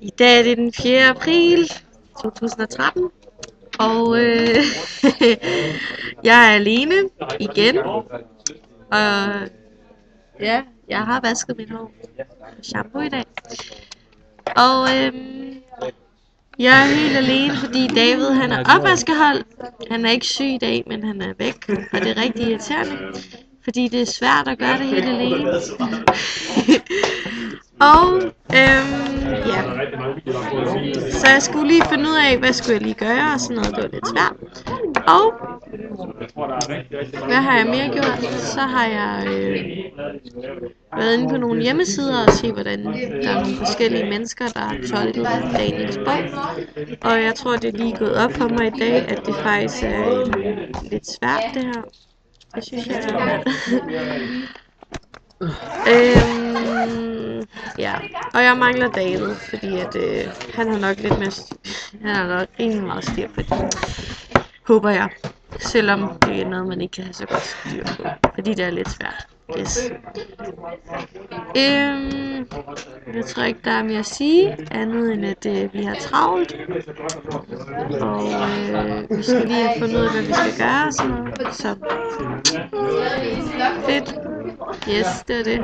I dag er det den 4. april 2013, og jeg er alene igen, og ja, jeg har vasket mit hår med shampoo i dag, og jeg er helt alene, fordi David han er opvaskehold. Han er ikke syg i dag, men han er væk, og det er rigtig irriterende, fordi det er svært at gøre det helt alene. Og ja, så jeg skulle lige finde ud af, hvad skulle jeg lige gøre og sådan noget. Det var lidt svært. Og hvad har jeg mere gjort? Så har jeg været inde på nogle hjemmesider og se, hvordan der er nogle forskellige mennesker, der har tolket Daniels bog. Og jeg tror, det er lige gået op for mig i dag, at det faktisk er lidt svært, det her. Det synes jeg er ja, og jeg mangler David, fordi at han har nok lidt mere han har nok rimelig meget styr på det, håber jeg, selvom det er noget man ikke kan have så godt styr på, fordi det er lidt svært. Yes. Jeg tror ikke der er mere at sige andet end at vi har travlt, og vi skal lige have fundet ud af hvad vi skal gøre, så fedt. Yes, det er det.